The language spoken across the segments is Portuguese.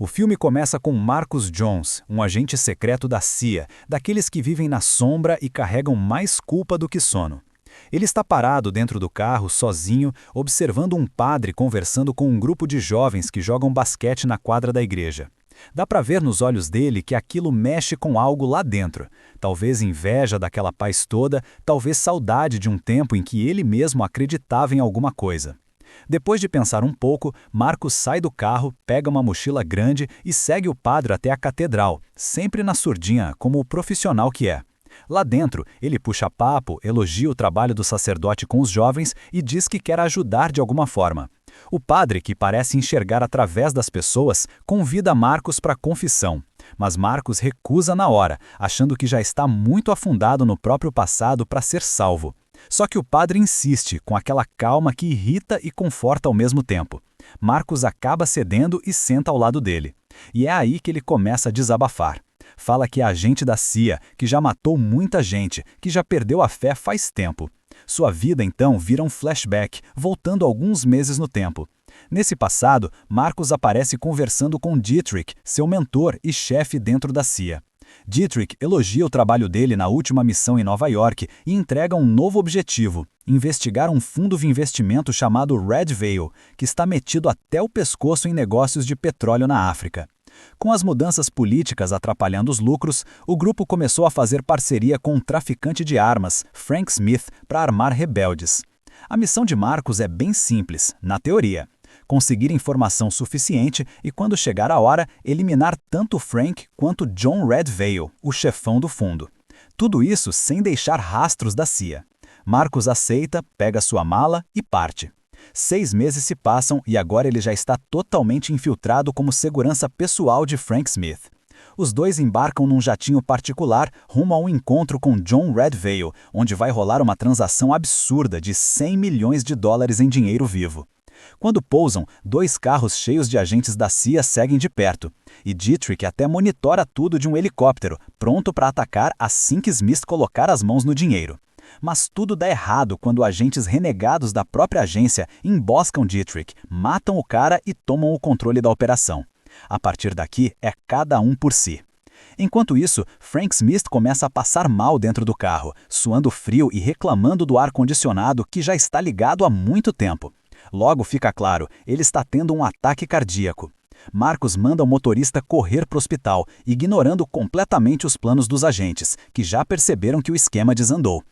O filme começa com Marcus Jones, um agente secreto da CIA, daqueles que vivem na sombra e carregam mais culpa do que sono. Ele está parado dentro do carro, sozinho, observando um padre conversando com um grupo de jovens que jogam basquete na quadra da igreja. Dá para ver nos olhos dele que aquilo mexe com algo lá dentro. Talvez inveja daquela paz toda, talvez saudade de um tempo em que ele mesmo acreditava em alguma coisa. Depois de pensar um pouco, Marcos sai do carro, pega uma mochila grande e segue o padre até a catedral, sempre na surdinha, como o profissional que é. Lá dentro, ele puxa papo, elogia o trabalho do sacerdote com os jovens e diz que quer ajudar de alguma forma. O padre, que parece enxergar através das pessoas, convida Marcos para a confissão. Mas Marcos recusa na hora, achando que já está muito afundado no próprio passado para ser salvo. Só que o padre insiste, com aquela calma que irrita e conforta ao mesmo tempo. Marcos acaba cedendo e senta ao lado dele. E é aí que ele começa a desabafar. Fala que é agente da CIA, que já matou muita gente, que já perdeu a fé faz tempo. Sua vida, então, vira um flashback, voltando alguns meses no tempo. Nesse passado, Marcos aparece conversando com Dietrich, seu mentor e chefe dentro da CIA. Dietrich elogia o trabalho dele na última missão em Nova York e entrega um novo objetivo: investigar um fundo de investimento chamado Red Veil, que está metido até o pescoço em negócios de petróleo na África. Com as mudanças políticas atrapalhando os lucros, o grupo começou a fazer parceria com um traficante de armas, Frank Smith, para armar rebeldes. A missão de Marcos é bem simples, na teoria: conseguir informação suficiente e, quando chegar a hora, eliminar tanto Frank quanto John Red Veil, o chefão do fundo. Tudo isso sem deixar rastros da CIA. Marcos aceita, pega sua mala e parte. 6 meses se passam e agora ele já está totalmente infiltrado como segurança pessoal de Frank Smith. Os dois embarcam num jatinho particular rumo a um encontro com John Red Veil, onde vai rolar uma transação absurda de $100 milhões em dinheiro vivo. Quando pousam, 2 carros cheios de agentes da CIA seguem de perto, e Dietrich até monitora tudo de um helicóptero, pronto para atacar assim que Smith colocar as mãos no dinheiro. Mas tudo dá errado quando agentes renegados da própria agência emboscam Dietrich, matam o cara e tomam o controle da operação. A partir daqui, é cada um por si. Enquanto isso, Frank Smith começa a passar mal dentro do carro, suando frio e reclamando do ar-condicionado que já está ligado há muito tempo. Logo fica claro, ele está tendo um ataque cardíaco. Marcos manda o motorista correr para o hospital, ignorando completamente os planos dos agentes, que já perceberam que o esquema desandou.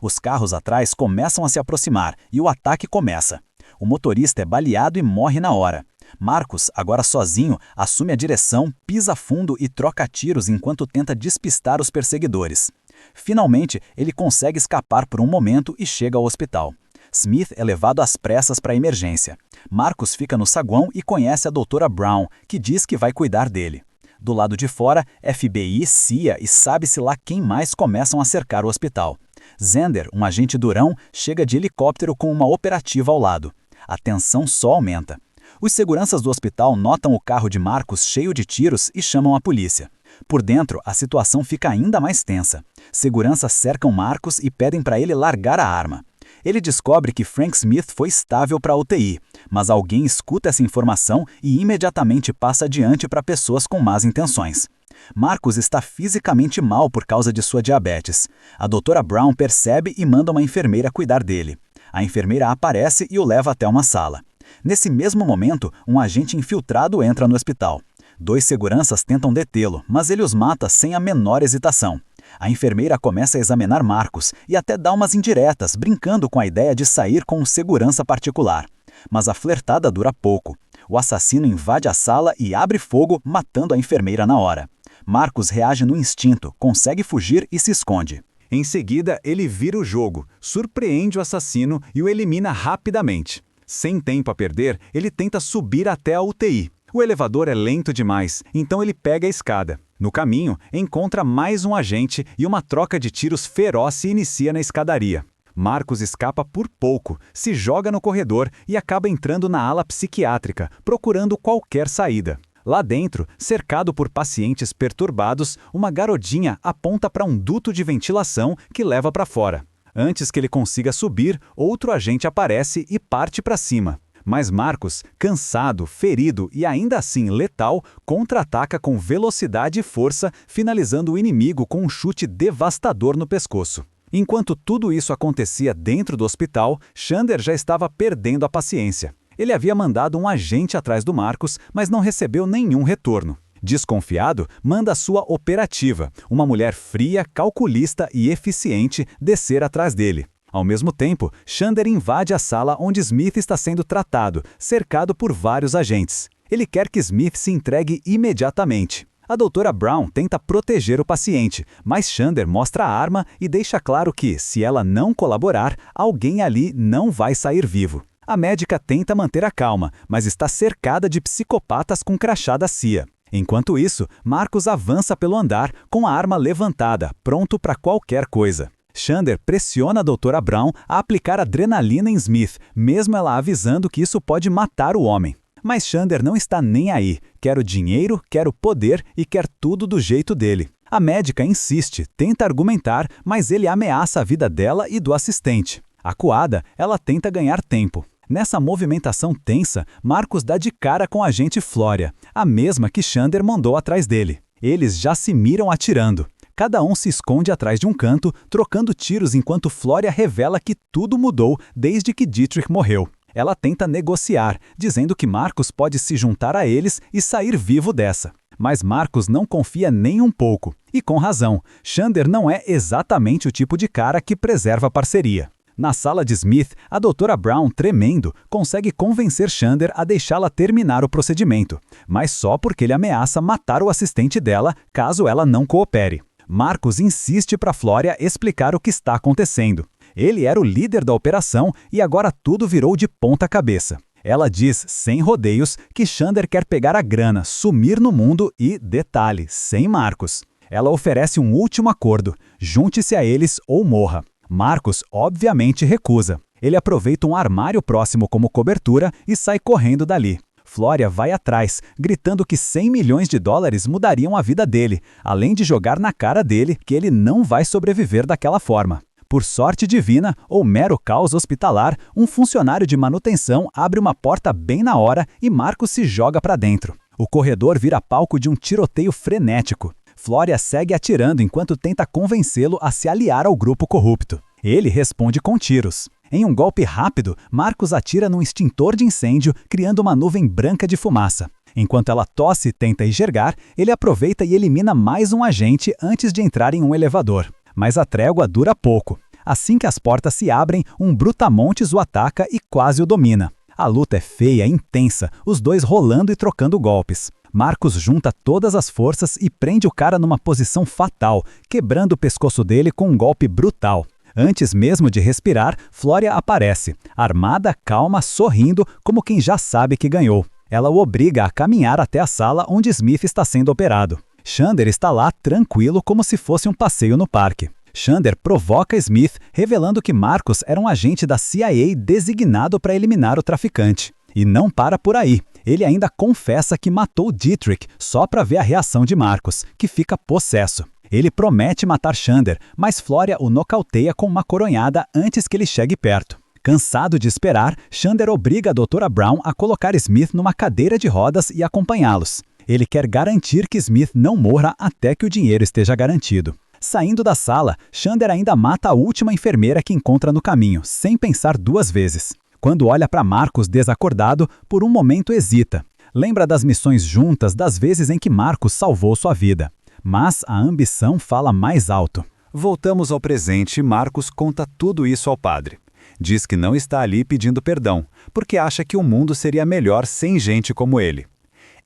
Os carros atrás começam a se aproximar e o ataque começa. O motorista é baleado e morre na hora. Marcos, agora sozinho, assume a direção, pisa fundo e troca tiros enquanto tenta despistar os perseguidores. Finalmente, ele consegue escapar por um momento e chega ao hospital. Smith é levado às pressas para a emergência. Marcos fica no saguão e conhece a doutora Brown, que diz que vai cuidar dele. Do lado de fora, FBI, CIA e sabe-se lá quem mais começam a cercar o hospital. Zender, um agente durão, chega de helicóptero com uma operativa ao lado. A tensão só aumenta. Os seguranças do hospital notam o carro de Marcos cheio de tiros e chamam a polícia. Por dentro, a situação fica ainda mais tensa. Seguranças cercam Marcos e pedem para ele largar a arma. Ele descobre que Frank Smith foi estável para a UTI, mas alguém escuta essa informação e imediatamente passa adiante para pessoas com más intenções. Marcos está fisicamente mal por causa de sua diabetes. A doutora Brown percebe e manda uma enfermeira cuidar dele. A enfermeira aparece e o leva até uma sala. Nesse mesmo momento, um agente infiltrado entra no hospital. 2 seguranças tentam detê-lo, mas ele os mata sem a menor hesitação. A enfermeira começa a examinar Marcos e até dá umas indiretas, brincando com a ideia de sair com um segurança particular. Mas a flertada dura pouco. O assassino invade a sala e abre fogo, matando a enfermeira na hora. Marcos reage no instinto, consegue fugir e se esconde. Em seguida, ele vira o jogo, surpreende o assassino e o elimina rapidamente. Sem tempo a perder, ele tenta subir até a UTI. O elevador é lento demais, então ele pega a escada. No caminho, encontra mais um agente e uma troca de tiros feroz se inicia na escadaria. Marcos escapa por pouco, se joga no corredor e acaba entrando na ala psiquiátrica, procurando qualquer saída. Lá dentro, cercado por pacientes perturbados, uma garotinha aponta para um duto de ventilação que leva para fora. Antes que ele consiga subir, outro agente aparece e parte para cima. Mas Marcus, cansado, ferido e ainda assim letal, contra-ataca com velocidade e força, finalizando o inimigo com um chute devastador no pescoço. Enquanto tudo isso acontecia dentro do hospital, Xander já estava perdendo a paciência. Ele havia mandado um agente atrás do Marcus, mas não recebeu nenhum retorno. Desconfiado, manda sua operativa, uma mulher fria, calculista e eficiente, descer atrás dele. Ao mesmo tempo, Xander invade a sala onde Smith está sendo tratado, cercado por vários agentes. Ele quer que Smith se entregue imediatamente. A doutora Brown tenta proteger o paciente, mas Xander mostra a arma e deixa claro que, se ela não colaborar, alguém ali não vai sair vivo. A médica tenta manter a calma, mas está cercada de psicopatas com crachá da CIA. Enquanto isso, Marcus avança pelo andar com a arma levantada, pronto para qualquer coisa. Xander pressiona a doutora Brown a aplicar adrenalina em Smith, mesmo ela avisando que isso pode matar o homem. Mas Xander não está nem aí, quer o dinheiro, quer o poder e quer tudo do jeito dele. A médica insiste, tenta argumentar, mas ele ameaça a vida dela e do assistente. Acuada, ela tenta ganhar tempo. Nessa movimentação tensa, Marcus dá de cara com a agente Flória, a mesma que Xander mandou atrás dele. Eles já se miram atirando. Cada um se esconde atrás de um canto, trocando tiros enquanto Flória revela que tudo mudou desde que Dietrich morreu. Ela tenta negociar, dizendo que Marcus pode se juntar a eles e sair vivo dessa. Mas Marcus não confia nem um pouco. E com razão, Xander não é exatamente o tipo de cara que preserva a parceria. Na sala de Smith, a doutora Brown, tremendo, consegue convencer Xander a deixá-la terminar o procedimento, mas só porque ele ameaça matar o assistente dela caso ela não coopere. Marcus insiste para Flória explicar o que está acontecendo. Ele era o líder da operação e agora tudo virou de ponta cabeça. Ela diz, sem rodeios, que Xander quer pegar a grana, sumir no mundo e, detalhe, sem Marcus. Ela oferece um último acordo, junte-se a eles ou morra. Marcus, obviamente, recusa. Ele aproveita um armário próximo como cobertura e sai correndo dali. Flória vai atrás, gritando que 100 milhões de dólares mudariam a vida dele, além de jogar na cara dele que ele não vai sobreviver daquela forma. Por sorte divina, ou mero caos hospitalar, um funcionário de manutenção abre uma porta bem na hora e Marcus se joga para dentro. O corredor vira palco de um tiroteio frenético. Flória segue atirando enquanto tenta convencê-lo a se aliar ao grupo corrupto. Ele responde com tiros. Em um golpe rápido, Marcus atira num extintor de incêndio, criando uma nuvem branca de fumaça. Enquanto ela tosse e tenta enxergar, ele aproveita e elimina mais um agente antes de entrar em um elevador. Mas a trégua dura pouco. Assim que as portas se abrem, um brutamontes o ataca e quase o domina. A luta é feia, intensa, os dois rolando e trocando golpes. Marcus junta todas as forças e prende o cara numa posição fatal, quebrando o pescoço dele com um golpe brutal. Antes mesmo de respirar, Flória aparece, armada, calma, sorrindo, como quem já sabe que ganhou. Ela o obriga a caminhar até a sala onde Smith está sendo operado. Xander está lá tranquilo como se fosse um passeio no parque. Xander provoca Smith, revelando que Marcus era um agente da CIA designado para eliminar o traficante. E não para por aí. Ele ainda confessa que matou Dietrich só para ver a reação de Marcus, que fica possesso. Ele promete matar Xander, mas Flória o nocauteia com uma coronhada antes que ele chegue perto. Cansado de esperar, Xander obriga a doutora Brown a colocar Smith numa cadeira de rodas e acompanhá-los. Ele quer garantir que Smith não morra até que o dinheiro esteja garantido. Saindo da sala, Xander ainda mata a última enfermeira que encontra no caminho, sem pensar duas vezes. Quando olha para Marcus desacordado, por um momento hesita. Lembra das missões juntas, das vezes em que Marcus salvou sua vida. Mas a ambição fala mais alto. Voltamos ao presente e Marcus conta tudo isso ao padre. Diz que não está ali pedindo perdão, porque acha que o mundo seria melhor sem gente como ele.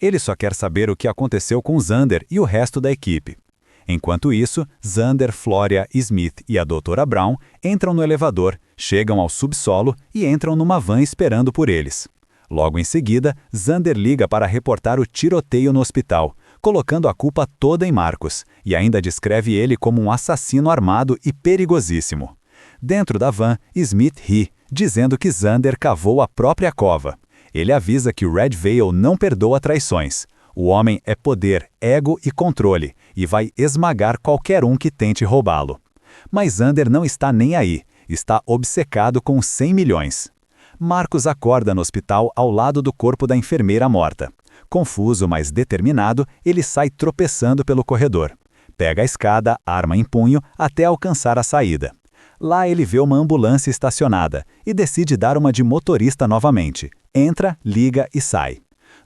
Ele só quer saber o que aconteceu com Xander e o resto da equipe. Enquanto isso, Xander, Flória, Smith e a doutora Brown entram no elevador, chegam ao subsolo e entram numa van esperando por eles. Logo em seguida, Xander liga para reportar o tiroteio no hospital, colocando a culpa toda em Marcus, e ainda descreve ele como um assassino armado e perigosíssimo. Dentro da van, Smith ri, dizendo que Xander cavou a própria cova. Ele avisa que o Red Veil não perdoa traições. O homem é poder, ego e controle, e vai esmagar qualquer um que tente roubá-lo. Mas Xander não está nem aí, está obcecado com 100 milhões. Marcus acorda no hospital ao lado do corpo da enfermeira morta. Confuso, mas determinado, ele sai tropeçando pelo corredor. Pega a escada, arma em punho, até alcançar a saída. Lá ele vê uma ambulância estacionada e decide dar uma de motorista novamente. Entra, liga e sai.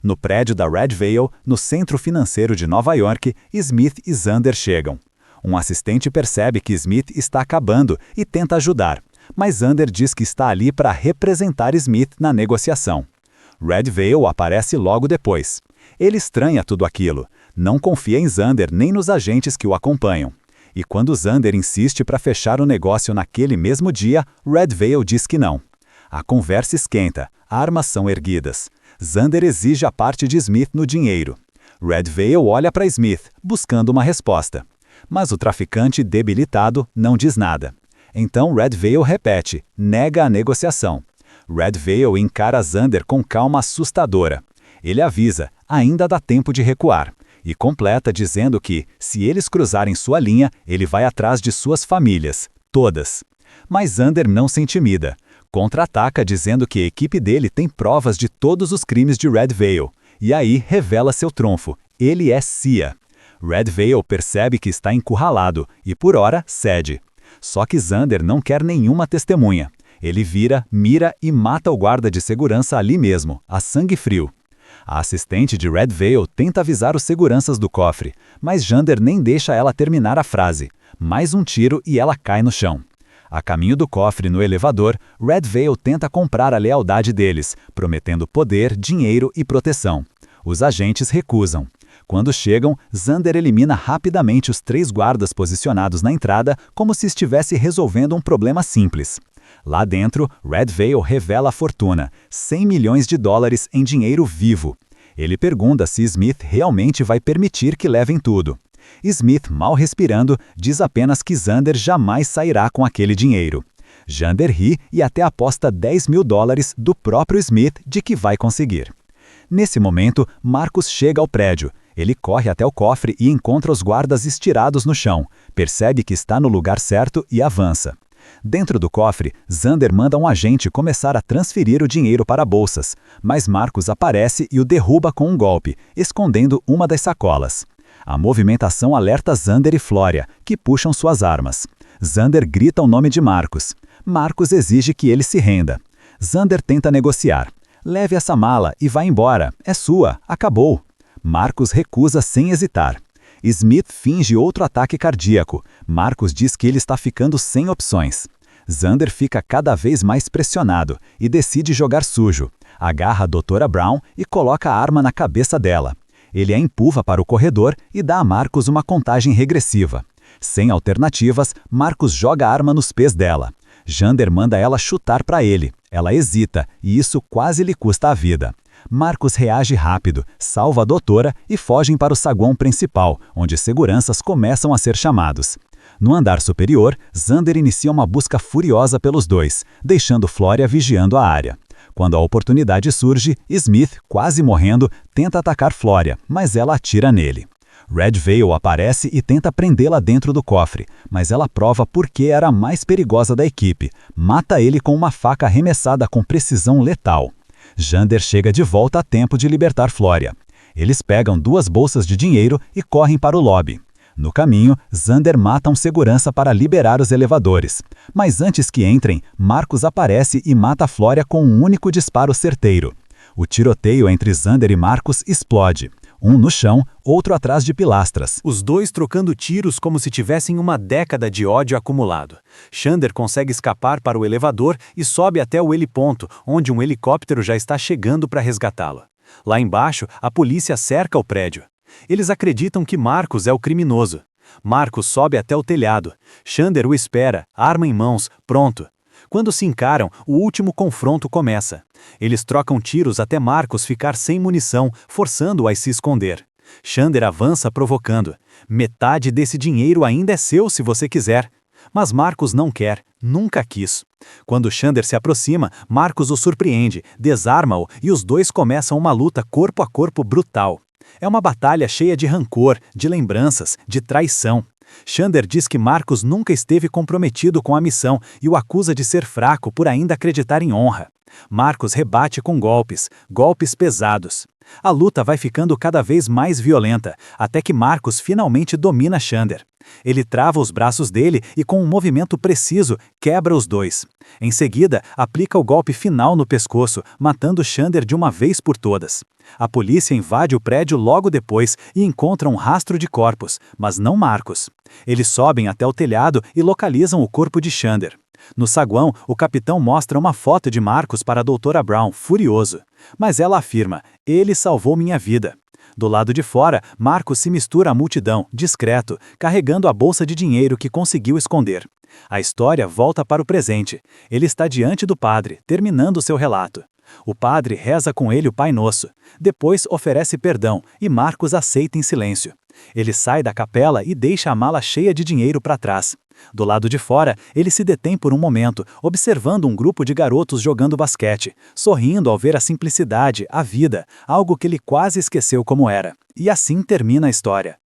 No prédio da Red Veil, no centro financeiro de Nova York, Smith e Xander chegam. Um assistente percebe que Smith está acabando e tenta ajudar, mas Xander diz que está ali para representar Smith na negociação. Red Veil aparece logo depois. Ele estranha tudo aquilo, não confia em Xander nem nos agentes que o acompanham. E quando Xander insiste para fechar o negócio naquele mesmo dia, Red Veil diz que não. A conversa esquenta, armas são erguidas. Xander exige a parte de Smith no dinheiro. Red Veil olha para Smith, buscando uma resposta. Mas o traficante, debilitado, não diz nada. Então Red Veil repete, nega a negociação. Red Veil encara Xander com calma assustadora. Ele avisa, ainda dá tempo de recuar. E completa dizendo que, se eles cruzarem sua linha, ele vai atrás de suas famílias, todas. Mas Xander não se intimida. Contra-ataca dizendo que a equipe dele tem provas de todos os crimes de Red Veil. E aí revela seu trunfo. Ele é CIA. Red Veil percebe que está encurralado e, por hora, cede. Só que Xander não quer nenhuma testemunha. Ele vira, mira e mata o guarda de segurança ali mesmo, a sangue frio. A assistente de Red Veil tenta avisar os seguranças do cofre, mas Xander nem deixa ela terminar a frase. Mais um tiro e ela cai no chão. A caminho do cofre no elevador, Red Veil tenta comprar a lealdade deles, prometendo poder, dinheiro e proteção. Os agentes recusam. Quando chegam, Xander elimina rapidamente os 3 guardas posicionados na entrada como se estivesse resolvendo um problema simples. Lá dentro, Red Veil revela a fortuna, $100 milhões em dinheiro vivo. Ele pergunta se Smith realmente vai permitir que levem tudo. Smith, mal respirando, diz apenas que Xander jamais sairá com aquele dinheiro. Xander ri e até aposta $10 mil do próprio Smith de que vai conseguir. Nesse momento, Marcus chega ao prédio. Ele corre até o cofre e encontra os guardas estirados no chão, percebe que está no lugar certo e avança. Dentro do cofre, Xander manda um agente começar a transferir o dinheiro para bolsas, mas Marcus aparece e o derruba com um golpe, escondendo uma das sacolas. A movimentação alerta Xander e Flória, que puxam suas armas. Xander grita o nome de Marcus. Marcus exige que ele se renda. Xander tenta negociar. Leve essa mala e vá embora, é sua, acabou. Marcus recusa sem hesitar. Smith finge outro ataque cardíaco. Marcus diz que ele está ficando sem opções. Xander fica cada vez mais pressionado e decide jogar sujo. Agarra a Dra. Brown e coloca a arma na cabeça dela. Ele a empurra para o corredor e dá a Marcus uma contagem regressiva. Sem alternativas, Marcus joga a arma nos pés dela. Xander manda ela chutar para ele. Ela hesita e isso quase lhe custa a vida. Marcus reage rápido, salva a doutora e fogem para o saguão principal, onde seguranças começam a ser chamados. No andar superior, Xander inicia uma busca furiosa pelos dois, deixando Flória vigiando a área. Quando a oportunidade surge, Smith, quase morrendo, tenta atacar Flória, mas ela atira nele. Red Veil aparece e tenta prendê-la dentro do cofre, mas ela prova por que era a mais perigosa da equipe. Mata ele com uma faca arremessada com precisão letal. Xander chega de volta a tempo de libertar Flória. Eles pegam 2 bolsas de dinheiro e correm para o lobby. No caminho, Xander mata um segurança para liberar os elevadores. Mas antes que entrem, Marcus aparece e mata Flória com um único disparo certeiro. O tiroteio entre Xander e Marcus explode. Um no chão, outro atrás de pilastras. Os dois trocando tiros como se tivessem uma década de ódio acumulado. Xander consegue escapar para o elevador e sobe até o heliponto, onde um helicóptero já está chegando para resgatá-lo. Lá embaixo, a polícia cerca o prédio. Eles acreditam que Marcus é o criminoso. Marcus sobe até o telhado. Xander o espera, arma em mãos, pronto. Quando se encaram, o último confronto começa. Eles trocam tiros até Marcus ficar sem munição, forçando-o a se esconder. Xander avança provocando. Metade desse dinheiro ainda é seu se você quiser. Mas Marcus não quer, nunca quis. Quando Xander se aproxima, Marcus o surpreende, desarma-o e os dois começam uma luta corpo a corpo brutal. É uma batalha cheia de rancor, de lembranças, de traição. Xander diz que Marcus nunca esteve comprometido com a missão e o acusa de ser fraco por ainda acreditar em honra. Marcus rebate com golpes pesados. A luta vai ficando cada vez mais violenta, até que Marcus finalmente domina Xander. Ele trava os braços dele e, com um movimento preciso, quebra os dois. Em seguida, aplica o golpe final no pescoço, matando Xander de uma vez por todas. A polícia invade o prédio logo depois e encontra um rastro de corpos, mas não Marcus. Eles sobem até o telhado e localizam o corpo de Xander. No saguão, o capitão mostra uma foto de Marcus para a doutora Brown, furioso. Mas ela afirma: ele salvou minha vida. Do lado de fora, Marcus se mistura à multidão, discreto, carregando a bolsa de dinheiro que conseguiu esconder. A história volta para o presente. Ele está diante do padre, terminando seu relato. O padre reza com ele o Pai Nosso. Depois oferece perdão e Marcus aceita em silêncio. Ele sai da capela e deixa a mala cheia de dinheiro para trás. Do lado de fora, ele se detém por um momento, observando um grupo de garotos jogando basquete, sorrindo ao ver a simplicidade, a vida, algo que ele quase esqueceu como era. E assim termina a história.